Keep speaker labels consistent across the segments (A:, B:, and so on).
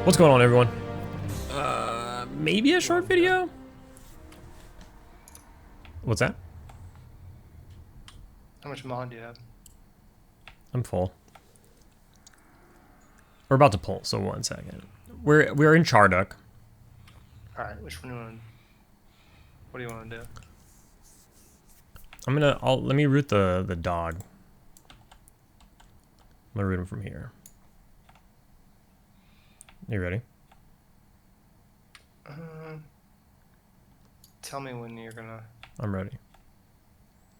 A: What's going on, everyone? Maybe a short video? What's that?
B: How much mod do you have?
A: I'm full. We're about to pull, so 1 second. We're in Chardok.
B: Alright, which one do you want to... What do you want to do?
A: Let me root the dog. I'm gonna root him from here. You ready?
B: Tell me when you're gonna...
A: I'm ready.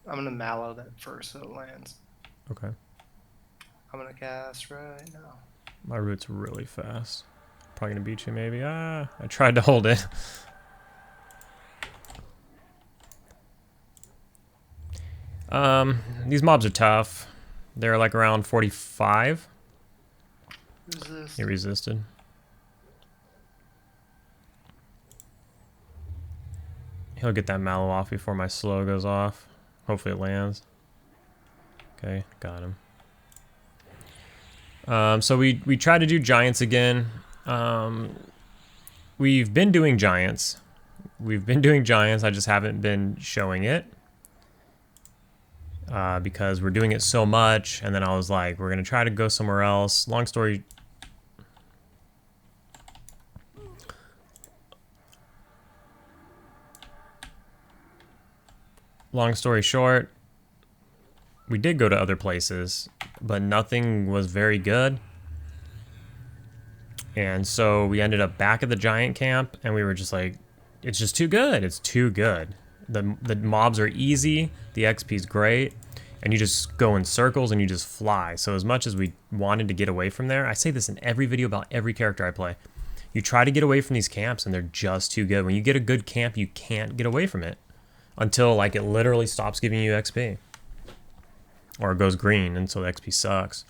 B: I'm gonna mallow that first so it lands.
A: Okay.
B: I'm gonna cast right now.
A: My root's really fast. Probably gonna beat you, maybe. I tried to hold it. These mobs are tough. They're like around 45.
B: Resist.
A: He resisted. He'll get that mallow off before my slow goes off. Hopefully it lands. Okay, got him. So we tried to do giants again. We've been doing giants. I just haven't been showing it. Because we're doing it so much, and then I was like, we're gonna try to go somewhere else. Long story short, we did go to other places, but nothing was very good. And so we ended up back at the giant camp, and we were just like, it's just too good. It's too good. The mobs are easy, the XP's great, and you just go in circles and you just fly. So as much as we wanted to get away from there, I say this in every video about every character I play, you try to get away from these camps and they're just too good. When you get a good camp, you can't get away from it until like it literally stops giving you XP. Or it goes green, and so the XP sucks.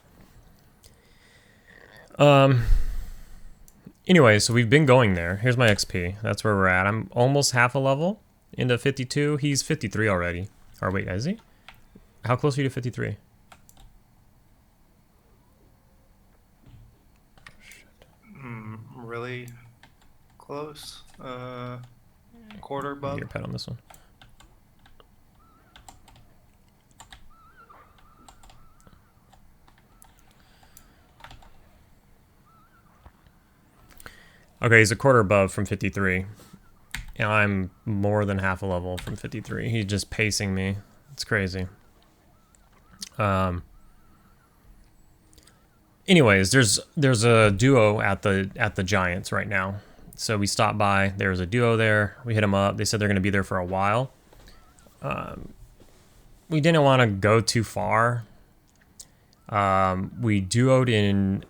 A: Anyway, so we've been going there. Here's my XP. That's where we're at. I'm almost half a level into 52. He's 53 already. Or wait, is he? How close are you to 53?
B: Really close. Quarter above.
A: Get your pet on this one. Okay, he's a quarter above from 53. And I'm more than half a level from 53. He's just pacing me. It's crazy. Anyways, there's a duo at the Giants right now. So we stopped by. There was a duo there. We hit them up. They said they're going to be there for a while. We didn't want to go too far. We duoed in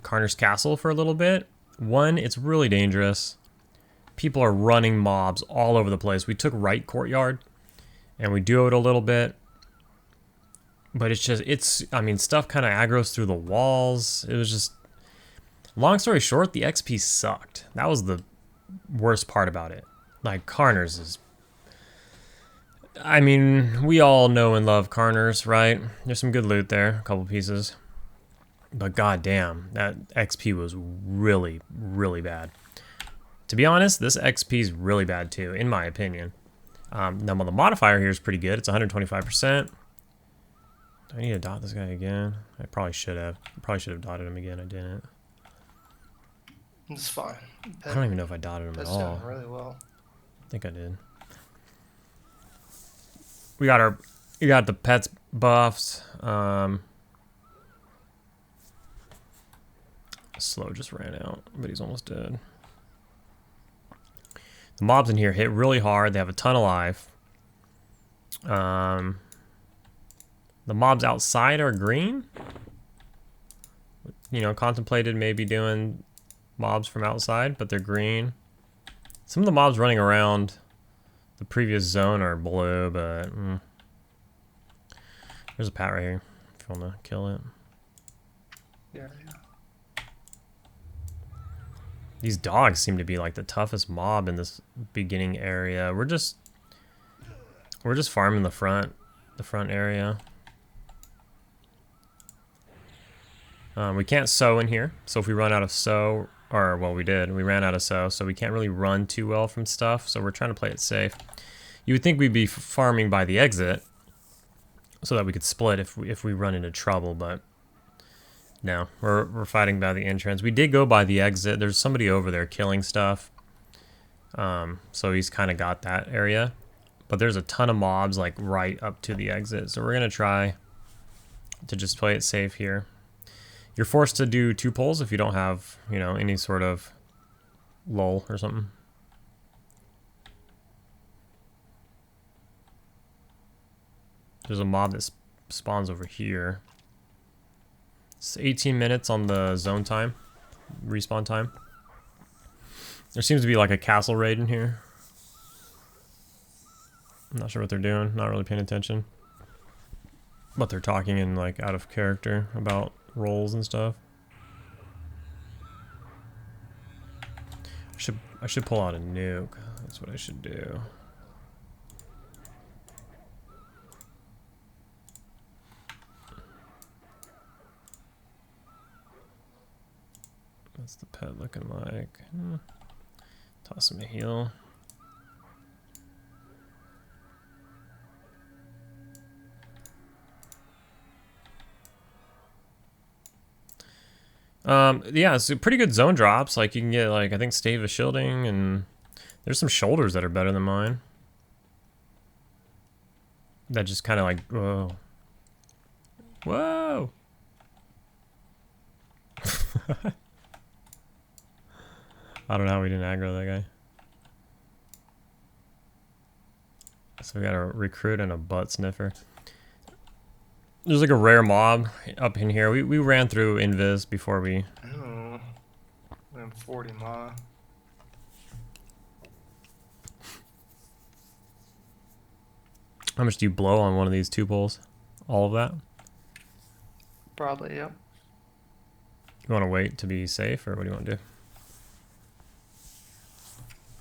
A: Carner's Castle for a little bit. One, it's really dangerous. People are running mobs all over the place. We took right courtyard, and we duoed a little bit. But I mean, stuff kind of aggroes through the walls. It was just, long story short, the XP sucked. That was the worst part about it. Like, Carner's is, I mean, we all know and love Carner's, right? There's some good loot there, a couple pieces. But goddamn, that XP was really, really bad. To be honest, this XP is really bad too, in my opinion. Now, the modifier here is pretty good. It's 125%. Do I need to dot this guy again? I probably should have. Dotted him again. I didn't.
B: It's fine.
A: I don't even know if I dotted him at all.
B: Done really well.
A: I think I did. We got the pets buffs. Slow just ran out, but he's almost dead. The mobs in here hit really hard. They have a ton of life. The mobs outside are green. You know, contemplated maybe doing mobs from outside, but they're green. Some of the mobs running around the previous zone are blue, but there's a pat right here if you want to kill it.
B: Yeah.
A: These dogs seem to be like the toughest mob in this beginning area. We're just farming the front area. We can't sow in here, so if we run out of sow Or, well, we did. We ran out of so we can't really run too well from stuff, so we're trying to play it safe. You would think we'd be farming by the exit so that we could split if we run into trouble, but no, we're fighting by the entrance. We did go by the exit. There's somebody over there killing stuff, so he's kind of got that area. But there's a ton of mobs like right up to the exit, so we're gonna try to just play it safe here. You're forced to do 2 pulls if you don't have, you know, any sort of lull or something. There's a mob that spawns over here. It's 18 minutes on the zone time, respawn time. There seems to be like a castle raid in here. I'm not sure what they're doing, not really paying attention. But they're talking in like out of character about roles and stuff. I should pull out a nuke. That's what I should do. What's the pet looking like? Toss him a heal. Yeah, it's pretty good zone drops. Like you can get like I think stave of shielding, and there's some shoulders that are better than mine. That just kind of like whoa, whoa. I don't know how we didn't aggro that guy. So we got a recruit and a butt sniffer. There's like a rare mob up in here. We ran through Invis before we...
B: Oh, I'm 40 ma.
A: How much do you blow on one of these 2 pulls? All of that?
B: Probably, yep.
A: You want to wait to be safe, or what do you want to do?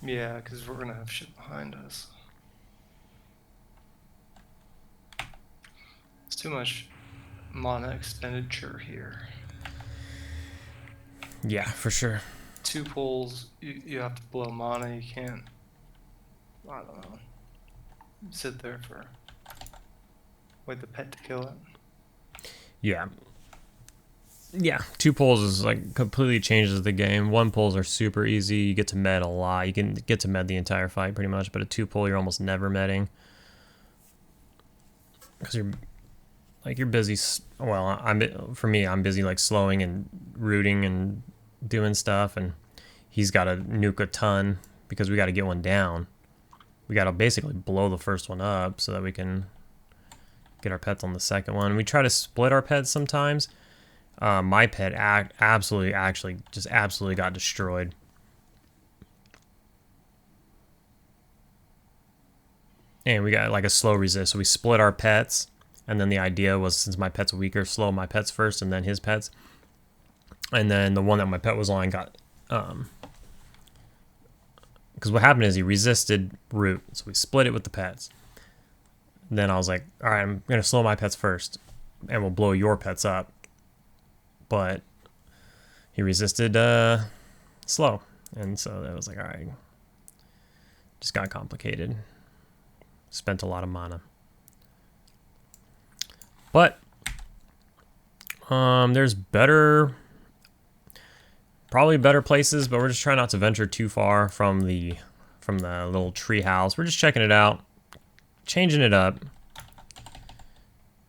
B: Yeah, because we're gonna have shit behind us. It's too much mana expenditure here.
A: Yeah, for sure.
B: 2 pulls, you have to blow mana. You can't. I don't know. Sit there for. Wait the pet to kill it.
A: Yeah. Yeah, 2 pulls is like completely changes the game. 1 pulls are super easy. You get to med a lot. You can get to med the entire fight pretty much, but a 2 pull you're almost never medding. Because you're busy. Well, for me, I'm busy like slowing and rooting and doing stuff, and he's got to nuke a ton because we got to get one down. We got to basically blow the first one up so that we can get our pets on the second one. We try to split our pets sometimes. My pet absolutely got destroyed. And we got like a slow resist, so we split our pets. And then the idea was, since my pet's weaker, slow my pets first and then his pets. And then the one that my pet was on got... Because what happened is he resisted root, so we split it with the pets. And then I was like, alright, I'm going to slow my pets first, and we'll blow your pets up. But he resisted slow. And so that was like, alright. Just got complicated. Spent a lot of mana. But there's probably better places, but we're just trying not to venture too far from the little tree house. We're just checking it out, changing it up.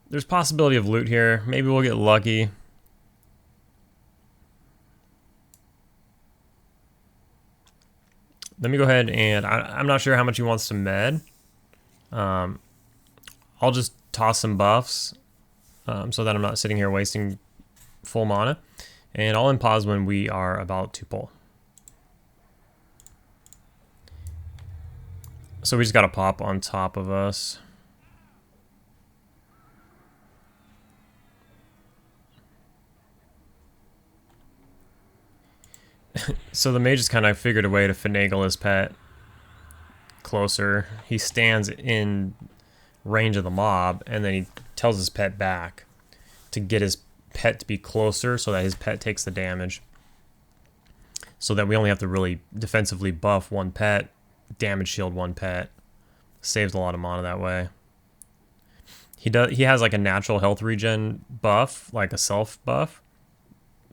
A: There's possibility of loot here. Maybe we'll get lucky. Let me go ahead and I'm not sure how much he wants to med. I'll just toss some buffs. So that I'm not sitting here wasting full mana. And I'll unpause when we are about to pull. So we just got to pop on top of us. So the mage just kind of figured a way to finagle his pet closer. He stands in range of the mob, and then he tells his pet back to get his pet to be closer so that his pet takes the damage. so that we only have to really defensively buff one pet, damage shield one pet. Saves a lot of mana that way. He has like a natural health regen buff, like a self buff.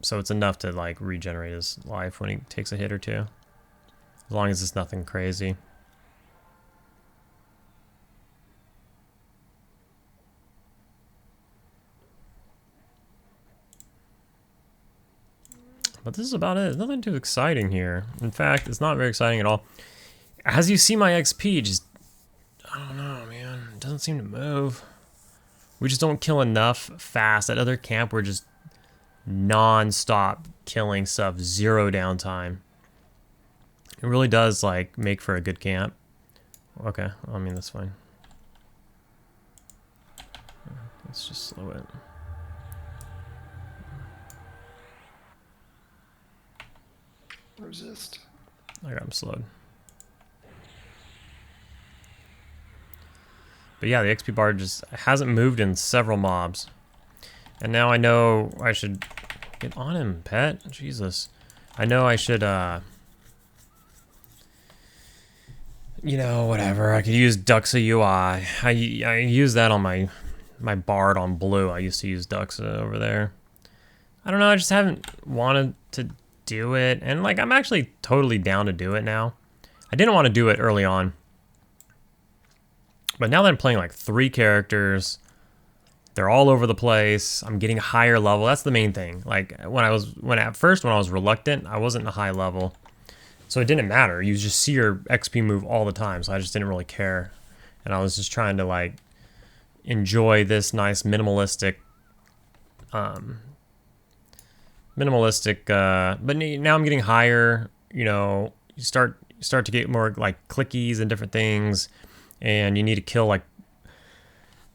A: So it's enough to like regenerate his life when he takes a hit or two. As long as it's nothing crazy. But this is about it. There's nothing too exciting here. In fact, it's not very exciting at all. As you see my XP, just... I don't know, man. It doesn't seem to move. We just don't kill enough fast. At other camp, we're just non-stop killing stuff. Zero downtime. It really does, like, make for a good camp. Okay, I mean, that's fine. Let's just slow it.
B: Resist.
A: I got him slowed. But yeah, the XP bar just hasn't moved in several mobs. And now I know I should get on him, pet. Jesus. I know I should, you know, whatever. I could use Duxa UI. I use that on my Bard on blue. I used to use Duxa over there. I don't know, I just haven't wanted to do it. And like, I'm actually totally down to do it now. I didn't want to do it early on. But now that I'm playing like 3 characters, they're all over the place. I'm getting higher level. That's the main thing. Like when I was reluctant, I wasn't a high level. So it didn't matter. You just see your XP move all the time. So I just didn't really care. And I was just trying to like enjoy this nice minimalistic but now I'm getting higher, you know, you start to get more like clickies and different things, and you need to kill like,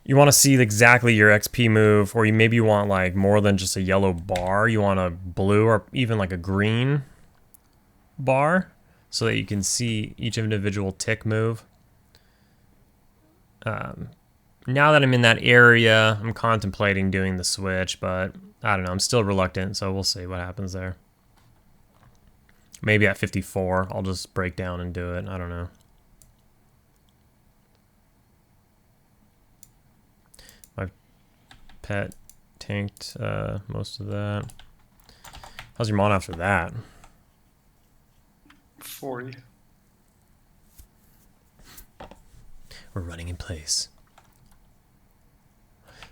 A: you want to see exactly your XP move, or maybe you want like more than just a yellow bar, you want a blue or even like a green bar so that you can see each individual tick move. Now that I'm in that area, I'm contemplating doing the switch, but I don't know, I'm still reluctant, so we'll see what happens there. Maybe at 54, I'll just break down and do it. I don't know. My pet tanked most of that. How's your mana after that?
B: 40.
A: We're running in place.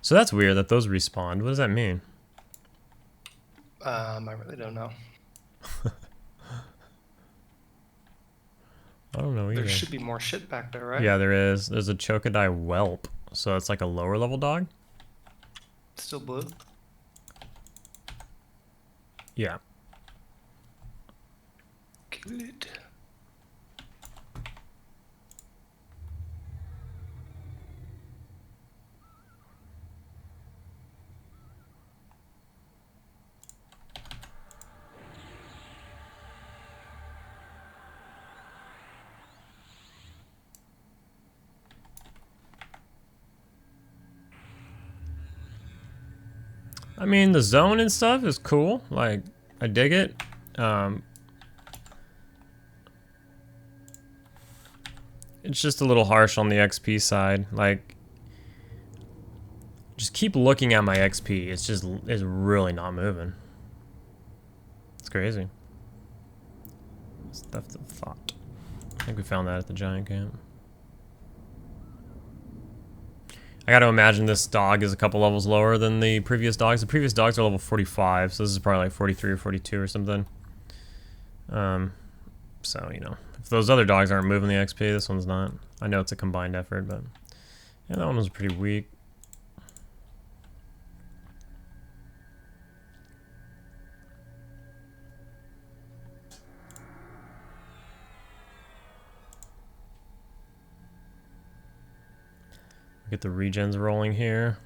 A: So that's weird that those respawned. What does that mean?
B: I really don't know.
A: I don't know either.
B: There should be more shit back there, right?
A: Yeah, there is. There's a Chokodai Whelp. So it's like a lower level dog?
B: Still blue?
A: Yeah.
B: Kill it.
A: I mean, the zone and stuff is cool. Like, I dig it. It's just a little harsh on the XP side. Like, just keep looking at my XP. It's really not moving. It's crazy. Theft of thought. I think we found that at the giant camp. I gotta imagine this dog is a couple levels lower than the previous dogs. The previous dogs are level 45, so this is probably like 43 or 42 or something. So, you know, if those other dogs aren't moving the XP, this one's not. I know it's a combined effort, but yeah, that one was pretty weak. Get the regens rolling here.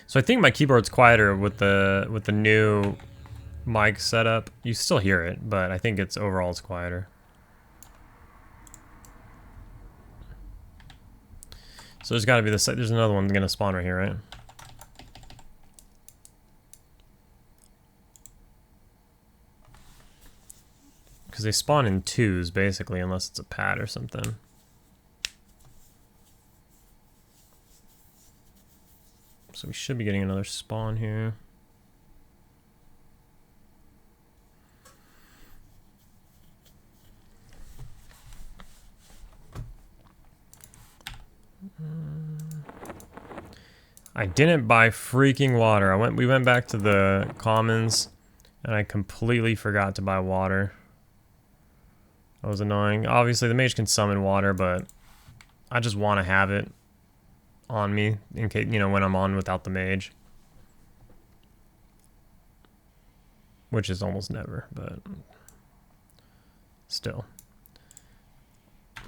A: So I think my keyboard's quieter with the new mic setup. You still hear it, but I think it's overall it's quieter. So there's got to be this. There's another one gonna spawn right here, right? Because they spawn in twos, basically, unless it's a pad or something. So we should be getting another spawn here. I didn't buy freaking water. We went back to the commons, and I completely forgot to buy water. That was annoying. Obviously, the mage can summon water, but I just want to have it on me in case, you know, when I'm on without the mage. Which is almost never, but still.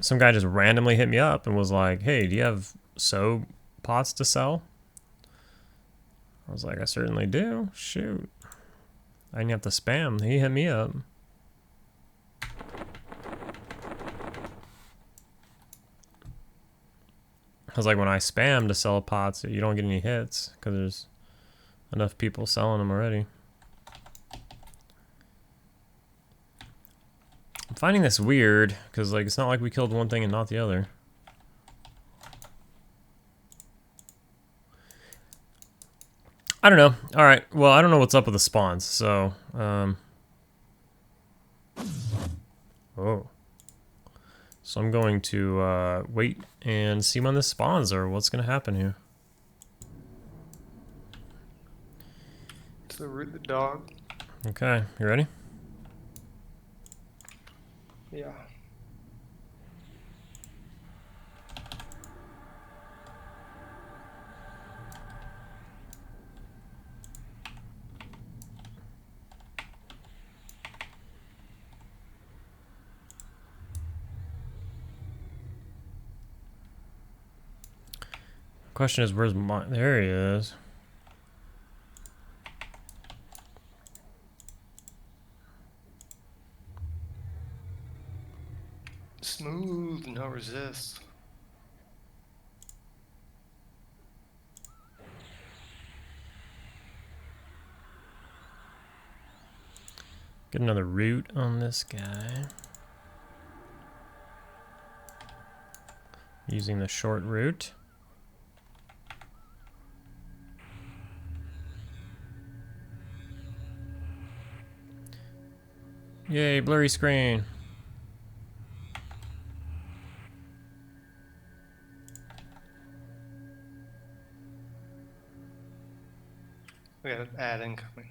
A: Some guy just randomly hit me up and was like, hey, do you have soap pots to sell? I was like, I certainly do. Shoot. I didn't have to spam. He hit me up. I was like, when I spam to sell pots, you don't get any hits because there's enough people selling them already. I'm finding this weird because, like, it's not like we killed one thing and not the other. I don't know. All right. Well, I don't know what's up with the spawns. So, oh. So I'm going to wait and see when this spawns or what's going to happen here.
B: So root the dog.
A: Okay. You ready?
B: Yeah.
A: Question is, where's my... There he is.
B: Smooth, no resist.
A: Get another root on this guy. Using the short route. Yay, blurry screen.
B: We got an ad incoming.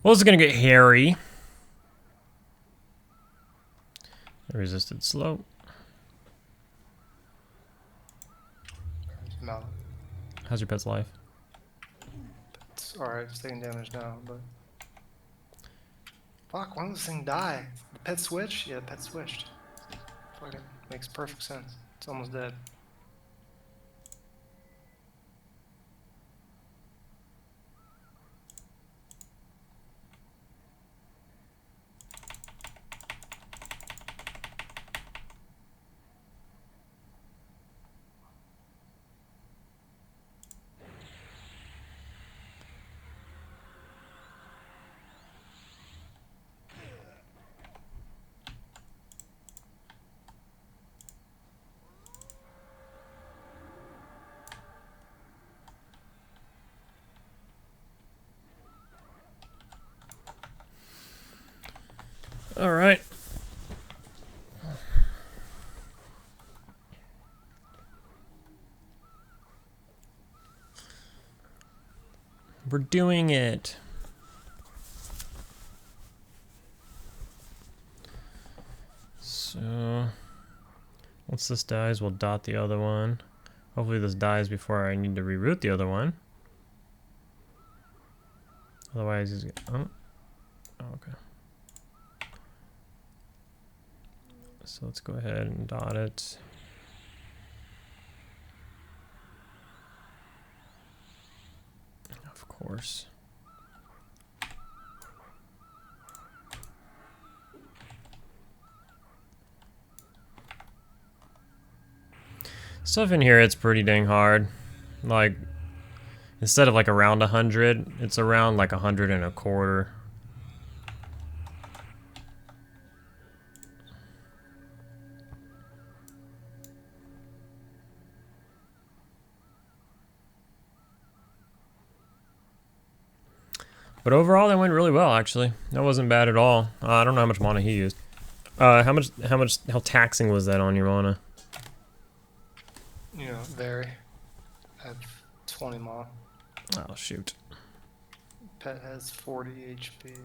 A: Well, this is gonna get hairy. Resisted slow.
B: No.
A: How's your pet's life?
B: It's alright, it's taking damage now, but... Fuck, why did this thing die? The pet switch? Yeah, the pet switched. Fucking makes perfect sense. It's almost dead.
A: All right. We're doing it. So, once this dies, we'll dot the other one. Hopefully this dies before I need to reroute the other one. Otherwise, he's gonna... Oh, okay. So let's go ahead and dot it. Of course. Stuff in here, it's pretty dang hard. Like, instead of like around 100, it's around like 125. But overall, that went really well, actually. That wasn't bad at all. I don't know how much mana he used. How taxing was that on your mana?
B: You know, very. I have 20 mana.
A: Oh, shoot.
B: Pet has 40 HP.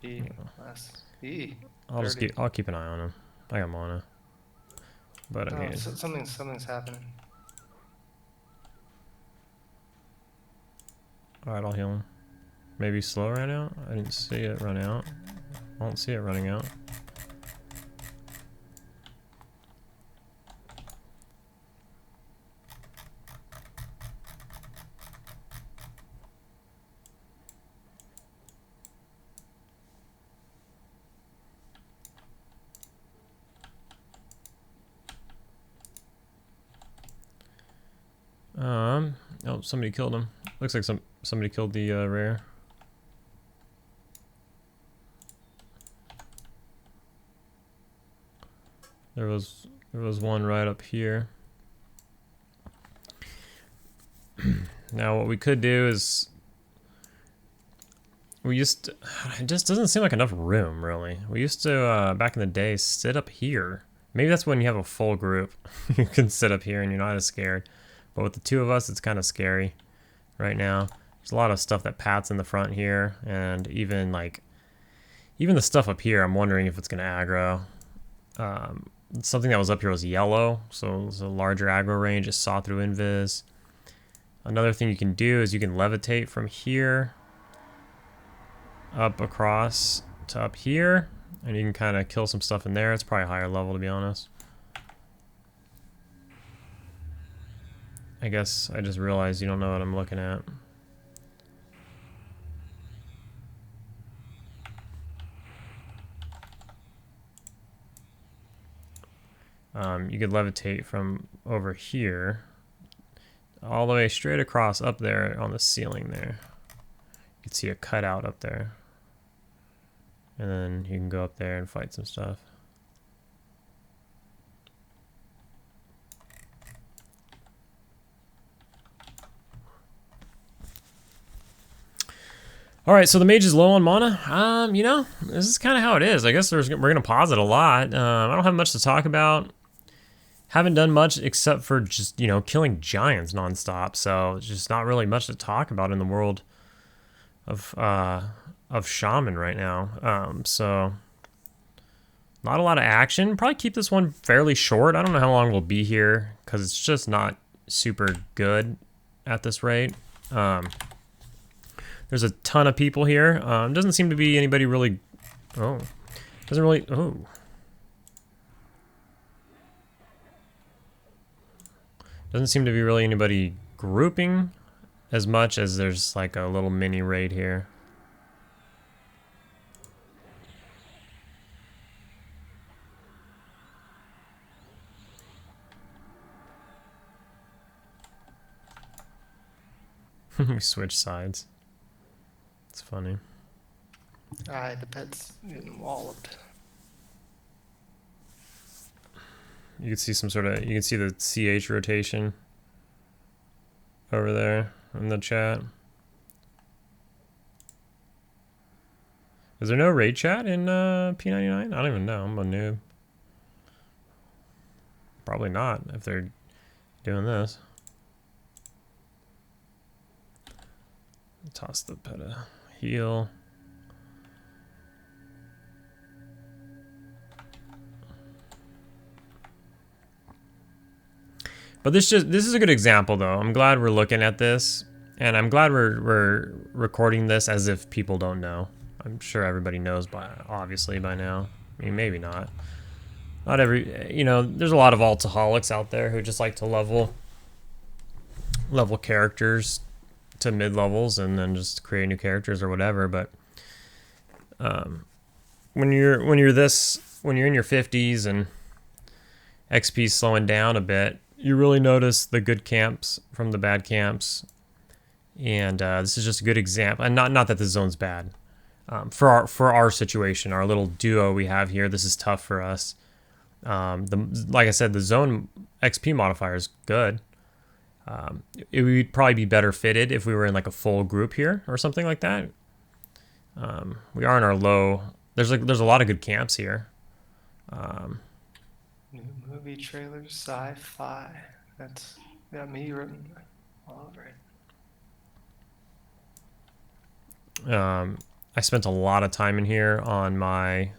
B: E. Less. E.
A: I'll keep an eye on him. I got mana. But I mean,
B: something's happening.
A: alright, I'll heal him. Maybe slow ran out? I didn't see it run out. I don't see it running out. Oh, somebody killed him. Looks like somebody killed the rare. There was one right up here. Now what we could do is it just doesn't seem like enough room, really. We used to back in the day sit up here. Maybe that's when you have a full group. You can sit up here and you're not as scared. But with the two of us, it's kind of scary right now. There's a lot of stuff that pats in the front here, and even the stuff up here, I'm wondering if it's going to aggro. Something that was up here was yellow, so it was a larger aggro range. It saw through invis. Another thing you can do is you can levitate from here up across to up here, and you can kind of kill some stuff in there. It's probably a higher level, to be honest. I guess I just realized you don't know what I'm looking at. You could levitate from over here all the way straight across up there on the ceiling there. You can see a cutout up there. And then you can go up there and fight some stuff. All right, so the mage is low on mana. You know, this is kind of how it is. I guess we're gonna pause it a lot. I don't have much to talk about. Haven't done much except for just, you know, killing giants nonstop. So it's just not really much to talk about in the world of Shaman right now. So not a lot of action. Probably keep this one fairly short. I don't know how long we'll be here because it's just not super good at this rate. There's a ton of people here. Doesn't seem to be anybody really... Oh. Doesn't really... Oh. Doesn't seem to be really anybody grouping as much as there's like a little mini raid here. We switch sides. It's funny.
B: The pet's getting walloped.
A: You can see you can see the CH rotation over there in the chat. Is there no raid chat in P99? I don't even know. I'm a noob. Probably not if they're doing this. Toss the pet a heal. But this is a good example, though. I'm glad we're looking at this, and I'm glad we're recording this as if people don't know. I'm sure everybody knows obviously by now. I mean, maybe not. Not every, you know, there's a lot of altaholics out there who just like to level characters to mid levels and then just create new characters or whatever. But when you're in your 50s and XP slowing down a bit, you really notice the good camps from the bad camps. And this is just a good example. And not that this zone's bad. For our situation, our little duo we have here, this is tough for us. Like I said, the zone XP modifier is good. It would probably be better fitted if we were in like a full group here or something like that. We are in our low. There's a lot of good camps here.
B: New movie trailers, sci-fi. That's got me written all over it.
A: I spent a lot of time in here on my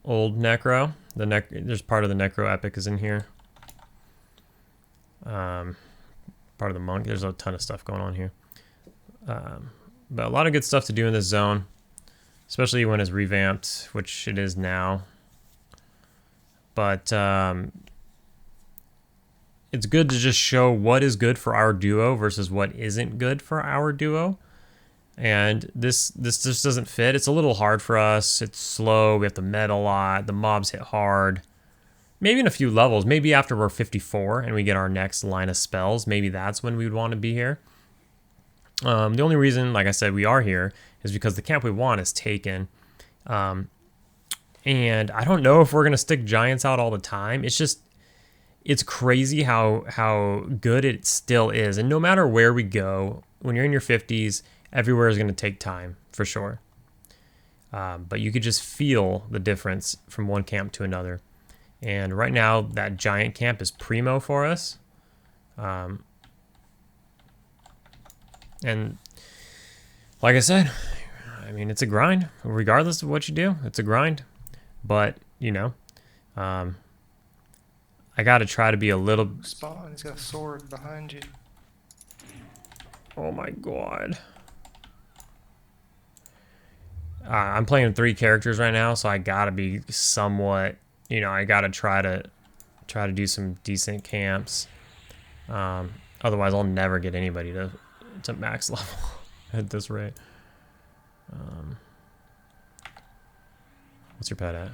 A: old Necro. There's part of the Necro epic is in here. Part of the monk. There's a ton of stuff going on here. But a lot of good stuff to do in this zone, especially when it's revamped, which it is now. But it's good to just show what is good for our duo versus what isn't good for our duo. And this just doesn't fit. It's a little hard for us. It's slow. We have to med a lot. The mobs hit hard. Maybe in a few levels. Maybe after we're 54 and we get our next line of spells. Maybe that's when we would want to be here. The only reason, like I said, we are here is because the camp we want is taken. And I don't know if we're going to stick giants out all the time. It's crazy how good it still is. And no matter where we go, when you're in your 50s, everywhere is going to take time, for sure. But you could just feel the difference from one camp to another. And right now, that giant camp is primo for us. And like I said, I mean, it's a grind. Regardless of what you do, it's a grind. But, you know, I got to try to be a little...
B: Spawn, he's got a sword behind you.
A: Oh my god. I'm playing 3 characters right now, so I gotta be somewhat, you know, I gotta try to do some decent camps. Otherwise, I'll never get anybody to max level at this rate. What's your pet at?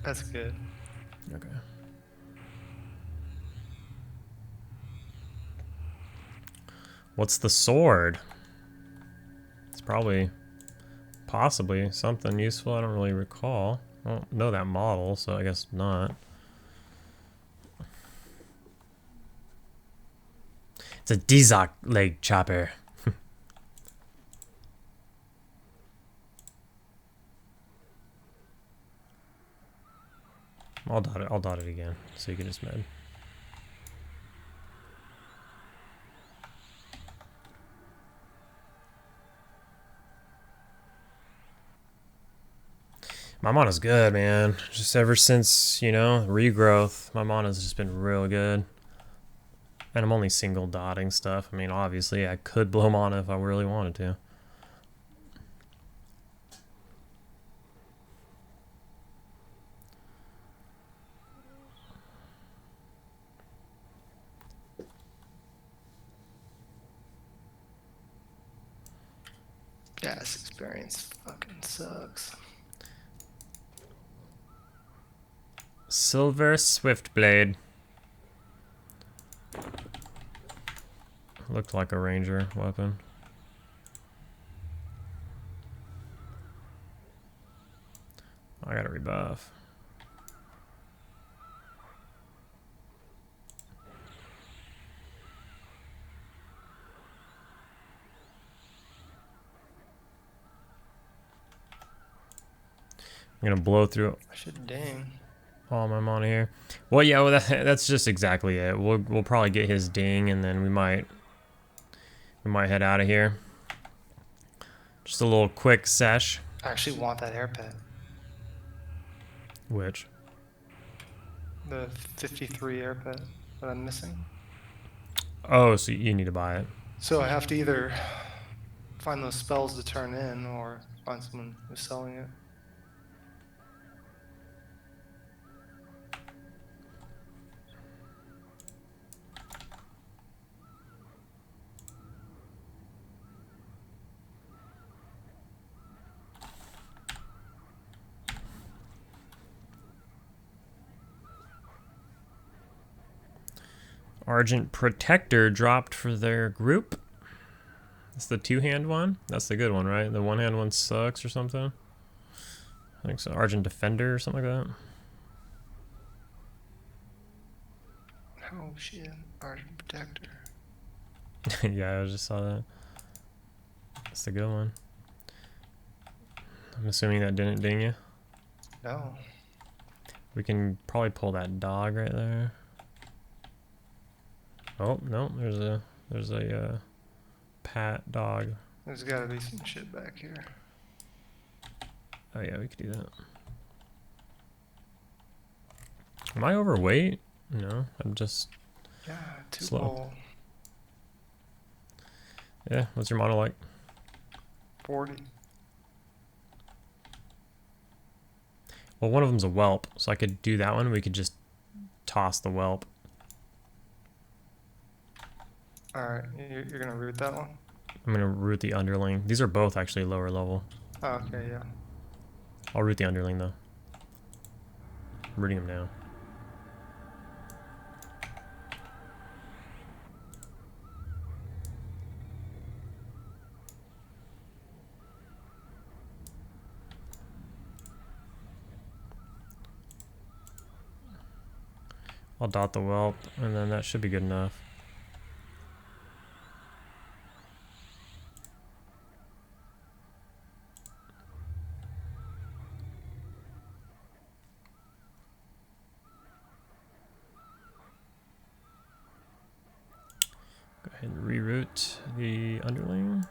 B: That's good.
A: Okay. What's the sword? It's possibly something useful. I don't really recall. I don't know that model, so I guess not. It's a Dizak leg chopper. I'll dot it again, so you can just med. My mana's good, man. Just ever since, you know, regrowth, my mana's just been real good. And I'm only single dotting stuff. I mean, obviously, I could blow mana if I really wanted to.
B: Yeah, this experience fucking sucks.
A: Silver Swiftblade. Looked like a ranger weapon. I got a rebuff. I'm gonna blow through.
B: I should ding.
A: All my mana here. Well, yeah, well, that's just exactly it. We'll probably get his ding, and then we might head out of here. Just a little quick sesh.
B: I actually want that air pet.
A: Which?
B: The 53 air pet that I'm missing.
A: Oh, so you need to buy it.
B: So I have to either find those spells to turn in, or find someone who's selling it.
A: Argent Protector dropped for their group. That's the two-hand one? That's the good one, right? The one-hand one sucks or something? I think so. Argent Defender or something like
B: Oh shit, Argent Protector.
A: that. Yeah, I just saw that. That's the good one. I'm assuming that didn't ding you.
B: No.
A: We can probably pull that dog right there. Oh, no, there's a pat dog.
B: There's gotta be some shit back here.
A: Oh yeah, we could do that. Am I overweight? No, I'm just
B: Yeah, too
A: slow.
B: full.
A: Yeah, what's your mono like?
B: 40.
A: Well, one of them's a whelp, so I could do that one. We could just toss the whelp.
B: Alright, you're gonna root that one?
A: I'm gonna root the underling. These are both actually lower level.
B: Oh, okay, yeah.
A: I'll root the underling though. I'm rooting him now. I'll dot the whelp, and then that should be good enough. Go ahead and reroute the underling.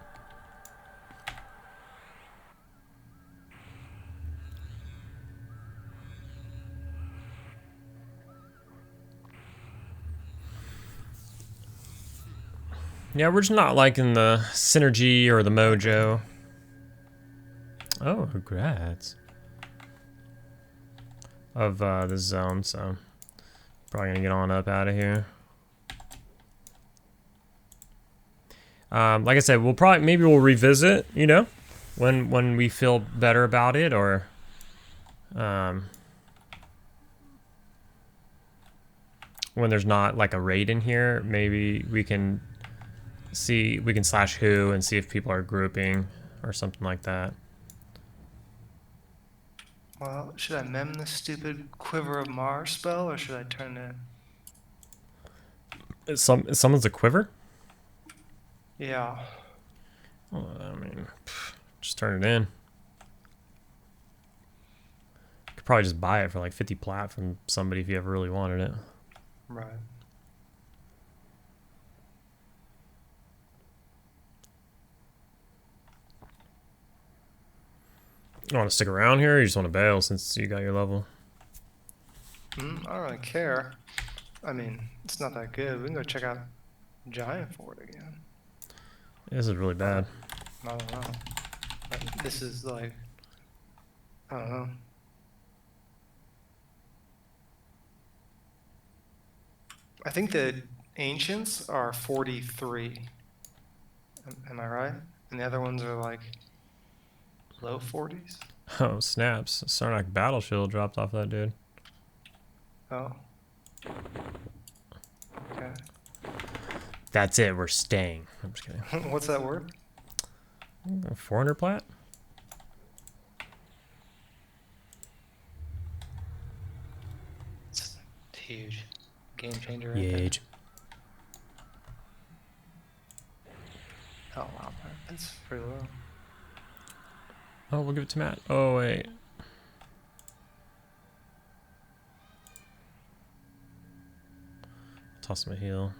A: Yeah, we're just not liking the synergy or the mojo. Oh, congrats. Of this zone, so probably gonna get on up out of here. Like I said, maybe we'll revisit, you know, when we feel better about it, or when there's not like a raid in here, maybe we can slash who and see if people are grouping or something like that.
B: Well, should I mem this stupid Quiver of Mars spell, or should I turn it?
A: Someone's a quiver?
B: Yeah.
A: Well, I mean, just turn it in. You could probably just buy it for like 50 plat from somebody if you ever really wanted it.
B: Right.
A: You want to stick around here, or you just want to bail since you got your level?
B: I don't really care. I mean, it's not that good. We can go check out Giant Fort again.
A: This is really bad.
B: I don't know. This is like, I don't know. I think the ancients are 43. Am I right? And the other ones are like low 40s?
A: Oh, snaps. Sarnak Battle Shield dropped off that dude.
B: Oh. Okay.
A: That's it, we're staying. I'm just kidding.
B: What's that word?
A: 400 plat?
B: It's huge. Game changer right
A: Huge.
B: there. Oh wow, that's pretty low.
A: Oh, we'll give it to Matt. Oh, wait. Toss him a heal.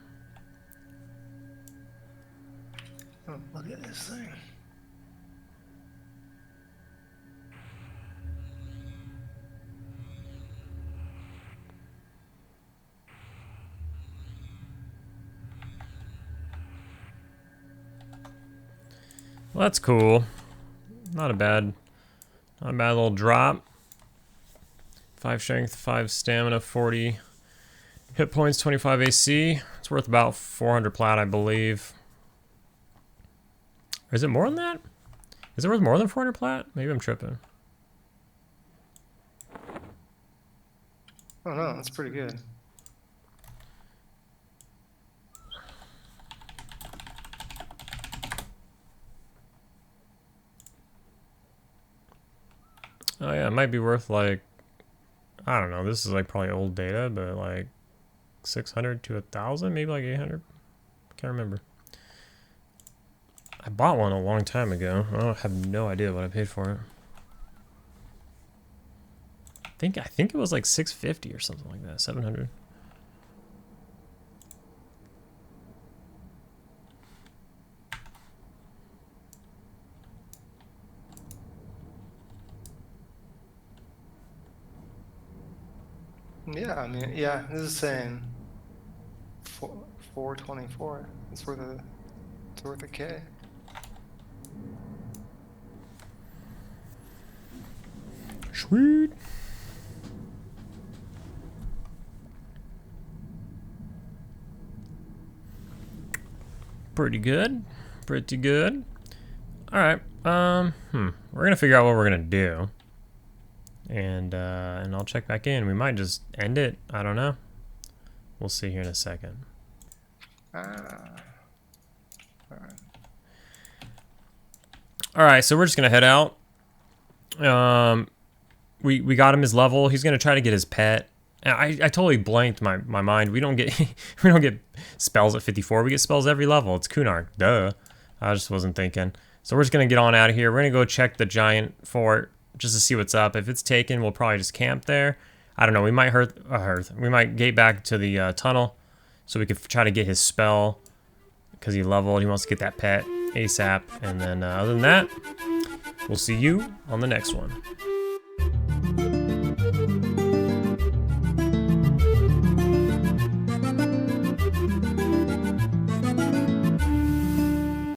B: Oh, look at this thing.
A: Well, that's cool. Not a bad little drop. 5 strength, 5 stamina, 40 hit points, 25 AC. It's worth about 400 plat, I believe. Is it more than that? Is it worth more than 400 plat? Maybe I'm tripping.
B: Oh no, that's pretty good.
A: Oh yeah, it might be worth like, I don't know, this is like probably old data, but like 600 to 1,000, maybe like 800. Can't remember. I bought one a long time ago. I have no idea what I paid for it. I think it was like 650 or something like that, 700.
B: Yeah, I mean, yeah, this is saying 424. It's worth a K.
A: Sweet. Pretty good. Pretty good. All right. We're gonna figure out what we're gonna do, and I'll check back in. We might just end it. I don't know. We'll see here in a second. All right. So we're just gonna head out. We got him his level. He's gonna try to get his pet. I totally blanked my mind. We don't get we don't get spells at 54. We get spells every level. It's Kunark. Duh. I just wasn't thinking. So we're just gonna get on out of here. We're gonna go check the giant fort just to see what's up. If it's taken, we'll probably just camp there. I don't know. We might we might gate back to the tunnel so we could try to get his spell because he leveled. He wants to get that pet ASAP. And then other than that, we'll see you on the next one.